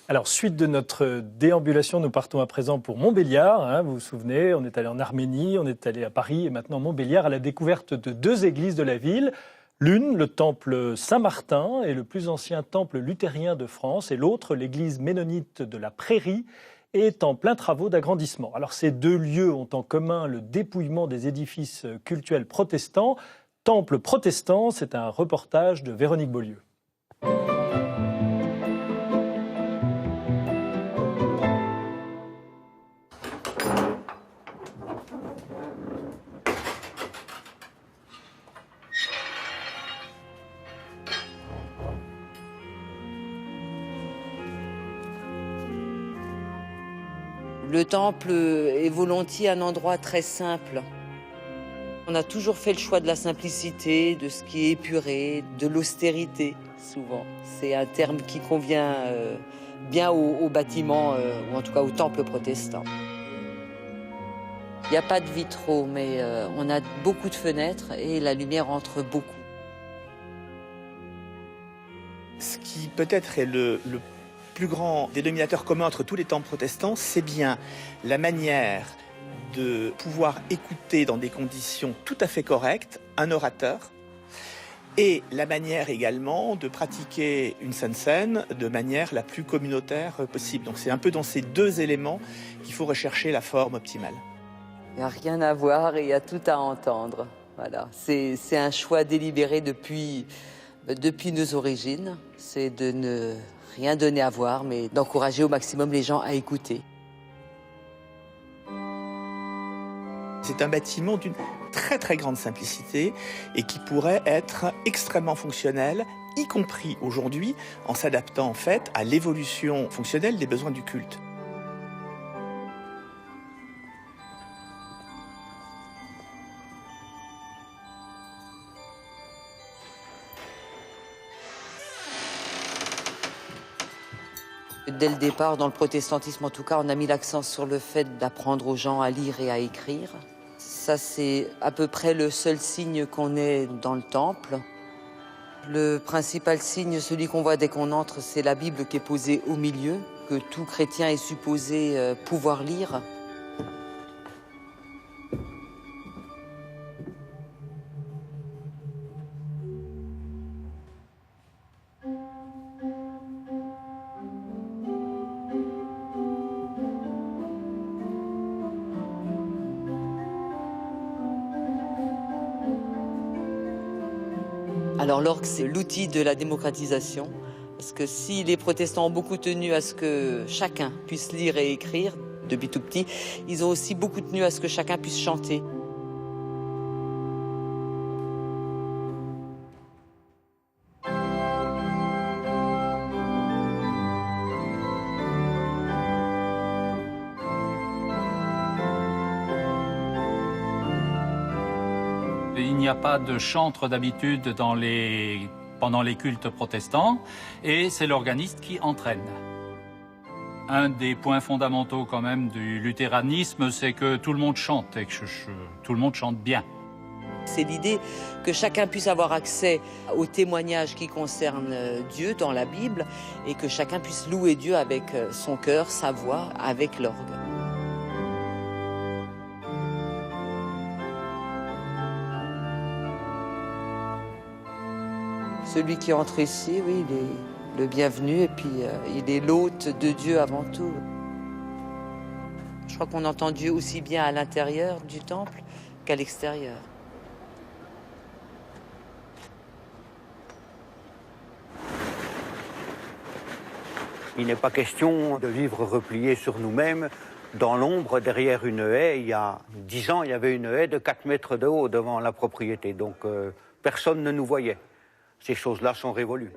Alors, suite de notre déambulation, nous partons à présent pour Montbéliard. Hein, vous vous souvenez, on est allé en Arménie, on est allé à Paris et maintenant Montbéliard à la découverte de deux églises de la ville. L'une, le temple Saint-Martin, est le plus ancien temple luthérien de France, et l'autre, l'église ménonite de la Prairie, est en plein travaux d'agrandissement. Alors, ces deux lieux ont en commun le dépouillement des édifices cultuels protestants. Temple protestant, c'est un reportage de Véronique Beaulieu. Le temple est volontiers un endroit très simple. On a toujours fait le choix de la simplicité, de ce qui est épuré, de l'austérité, souvent. C'est un terme qui convient bien aux bâtiments, ou en tout cas au temple protestant. Il n'y a pas de vitraux, mais on a beaucoup de fenêtres et la lumière entre beaucoup. Ce qui peut-être est le plus grand dénominateur commun entre tous les temples protestants, c'est bien la manière de pouvoir écouter dans des conditions tout à fait correctes un orateur et la manière également de pratiquer une sainte scène de manière la plus communautaire possible. Donc c'est un peu dans ces deux éléments qu'il faut rechercher la forme optimale. Il n'y a rien à voir et il y a tout à entendre. Voilà. C'est un choix délibéré depuis nos origines. C'est de ne rien donner à voir, mais d'encourager au maximum les gens à écouter. C'est un bâtiment d'une très très grande simplicité et qui pourrait être extrêmement fonctionnel, y compris aujourd'hui, en s'adaptant en fait à l'évolution fonctionnelle des besoins du culte. Dès le départ, dans le protestantisme en tout cas, on a mis l'accent sur le fait d'apprendre aux gens à lire et à écrire. Ça, c'est à peu près le seul signe qu'on ait dans le temple. Le principal signe, celui qu'on voit dès qu'on entre, c'est la Bible qui est posée au milieu, que tout chrétien est supposé pouvoir lire. Alors l'orgue, c'est l'outil de la démocratisation, parce que si les protestants ont beaucoup tenu à ce que chacun puisse lire et écrire, depuis tout petit, ils ont aussi beaucoup tenu à ce que chacun puisse chanter. Il n'y a pas de chantre d'habitude pendant les cultes protestants et c'est l'organiste qui entraîne. Un des points fondamentaux quand même du luthéranisme, c'est que tout le monde chante et que tout le monde chante bien. C'est l'idée que chacun puisse avoir accès aux témoignages qui concernent Dieu dans la Bible et que chacun puisse louer Dieu avec son cœur, sa voix, avec l'orgue. Celui qui entre ici, oui, il est le bienvenu et puis il est l'hôte de Dieu avant tout. Je crois qu'on entend Dieu aussi bien à l'intérieur du temple qu'à l'extérieur. Il n'est pas question de vivre repliés sur nous-mêmes, dans l'ombre, derrière une haie. Il y a 10 ans, il y avait une haie de 4 mètres de haut devant la propriété, donc personne ne nous voyait. Ces choses-là sont révolues.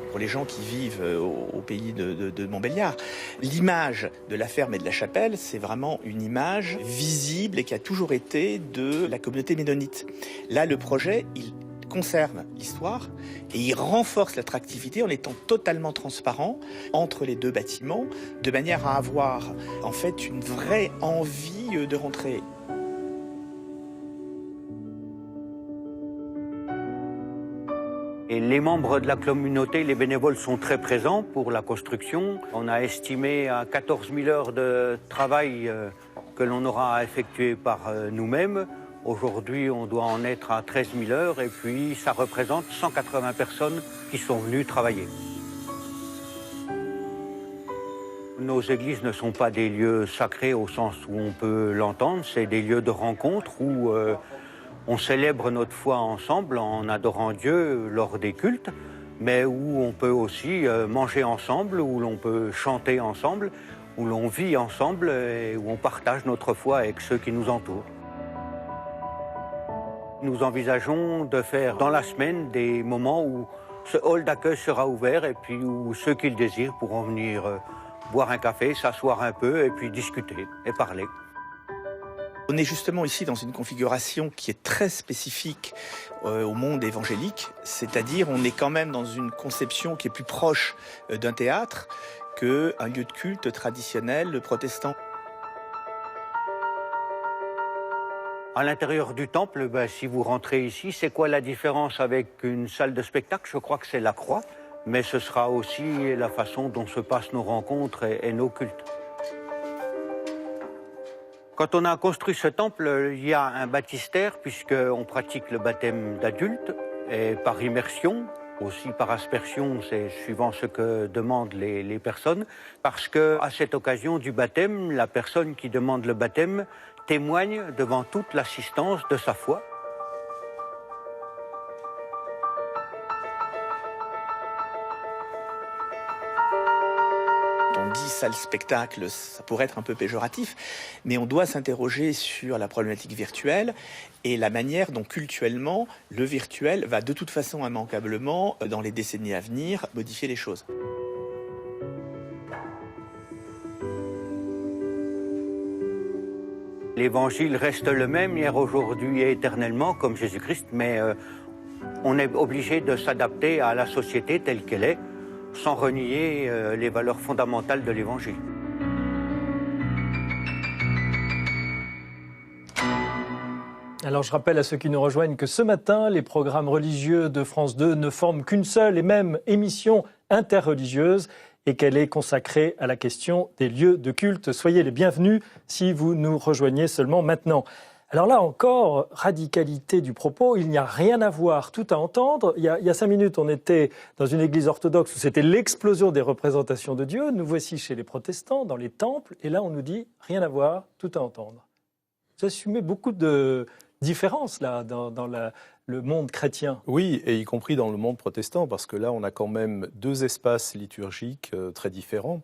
Pour les gens qui vivent au pays de Montbéliard, l'image de la ferme et de la chapelle, c'est vraiment une image visible et qui a toujours été de la communauté ménonite. Là, le projet, il conserve l'histoire et il renforce l'attractivité en étant totalement transparent entre les deux bâtiments, de manière à avoir en fait une vraie envie de rentrer. Et les membres de la communauté, les bénévoles sont très présents pour la construction. On a estimé à 14 000 heures de travail que l'on aura à effectuer par nous-mêmes. Aujourd'hui, on doit en être à 13 000 heures et puis ça représente 180 personnes qui sont venues travailler. Nos églises ne sont pas des lieux sacrés au sens où on peut l'entendre, c'est des lieux de rencontre où on célèbre notre foi ensemble en adorant Dieu lors des cultes, mais où on peut aussi manger ensemble, où l'on peut chanter ensemble, où l'on vit ensemble et où on partage notre foi avec ceux qui nous entourent. Nous envisageons de faire dans la semaine des moments où ce hall d'accueil sera ouvert et puis où ceux qui le désirent pourront venir boire un café, s'asseoir un peu et puis discuter et parler. On est justement ici dans une configuration qui est très spécifique au monde évangélique, c'est-à-dire on est quand même dans une conception qui est plus proche d'un théâtre qu'un lieu de culte traditionnel protestant. À l'intérieur du temple, si vous rentrez ici, c'est quoi la différence avec une salle de spectacle? Je crois que c'est la croix, mais ce sera aussi la façon dont se passent nos rencontres et nos cultes. Quand on a construit ce temple, il y a un baptistère puisqu'on pratique le baptême d'adultes et par immersion, aussi par aspersion, c'est suivant ce que demandent les personnes, parce qu'à cette occasion du baptême, la personne qui demande le baptême témoigne devant toute l'assistance de sa foi. On dit salle spectacle, ça pourrait être un peu péjoratif, mais on doit s'interroger sur la problématique virtuelle et la manière dont cultuellement le virtuel va de toute façon immanquablement, dans les décennies à venir, modifier les choses. L'évangile reste le même hier, aujourd'hui et éternellement, comme Jésus-Christ, mais on est obligé de s'adapter à la société telle qu'elle est, sans renier les valeurs fondamentales de l'évangile. Alors je rappelle à ceux qui nous rejoignent que ce matin, les programmes religieux de France 2 ne forment qu'une seule et même émission interreligieuse et qu'elle est consacrée à la question des lieux de culte. Soyez les bienvenus si vous nous rejoignez seulement maintenant. Alors là encore, radicalité du propos, il n'y a rien à voir, tout à entendre. Il y a 5 minutes, on était dans une église orthodoxe où c'était l'explosion des représentations de Dieu. Nous voici chez les protestants, dans les temples, et là on nous dit rien à voir, tout à entendre. Vous assumez beaucoup de différences là dans le monde chrétien. Oui, et y compris dans le monde protestant, parce que là on a quand même 2 espaces liturgiques très différents.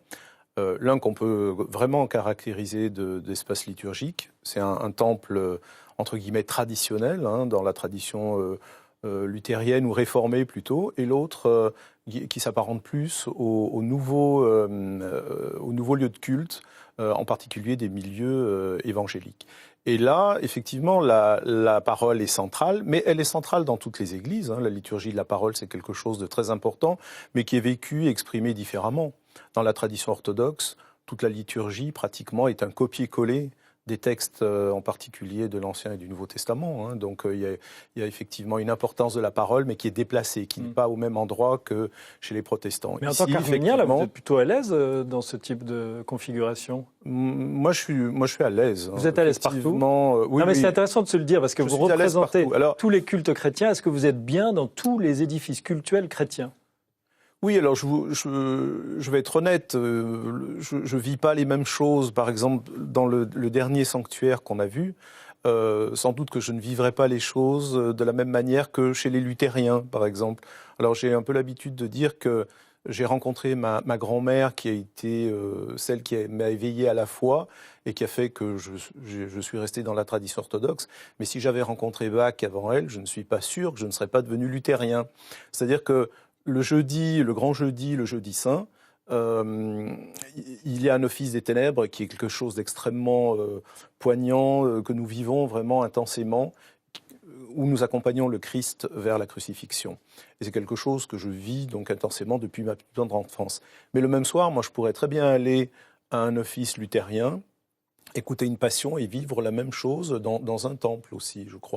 L'un qu'on peut vraiment caractériser d'espace liturgique, c'est un temple entre guillemets traditionnel, dans la tradition luthérienne ou réformée plutôt, et l'autre qui s'apparente plus au nouveau lieu de culte, en particulier des milieux évangéliques. Et là, effectivement, la parole est centrale, mais elle est centrale dans toutes les églises. La liturgie de la parole, c'est quelque chose de très important, mais qui est vécu et exprimé différemment. Dans la tradition orthodoxe, toute la liturgie, pratiquement, est un copier-coller des textes, en particulier de l'Ancien et du Nouveau Testament. Donc il y a effectivement une importance de la parole, mais qui est déplacée, qui n'est pas au même endroit que chez les protestants. Mais en tant qu'arménien, là, vous êtes plutôt à l'aise dans ce type de configuration? Moi, je suis à l'aise. Vous êtes à l'aise partout? Oui, non, mais c'est intéressant de se le dire, parce que vous représentez tous les cultes chrétiens. Est-ce que vous êtes bien dans tous les édifices cultuels chrétiens? Oui, alors je vais être honnête, je vis pas les mêmes choses. Par exemple, dans le dernier sanctuaire qu'on a vu, sans doute que je ne vivrai pas les choses de la même manière que chez les luthériens, par exemple. Alors j'ai un peu l'habitude de dire que j'ai rencontré ma grand-mère qui a été celle qui m'a éveillé à la foi et qui a fait que je suis resté dans la tradition orthodoxe. Mais si j'avais rencontré Bach avant elle, je ne suis pas sûr que je ne serais pas devenu luthérien. C'est-à-dire que le jeudi, le grand jeudi, le jeudi saint, il y a un office des ténèbres qui est quelque chose d'extrêmement poignant, que nous vivons vraiment intensément, où nous accompagnons le Christ vers la crucifixion. Et c'est quelque chose que je vis donc intensément depuis ma plus tendre enfance. Mais le même soir, moi, je pourrais très bien aller à un office luthérien, écouter une passion et vivre la même chose dans un temple aussi, je crois.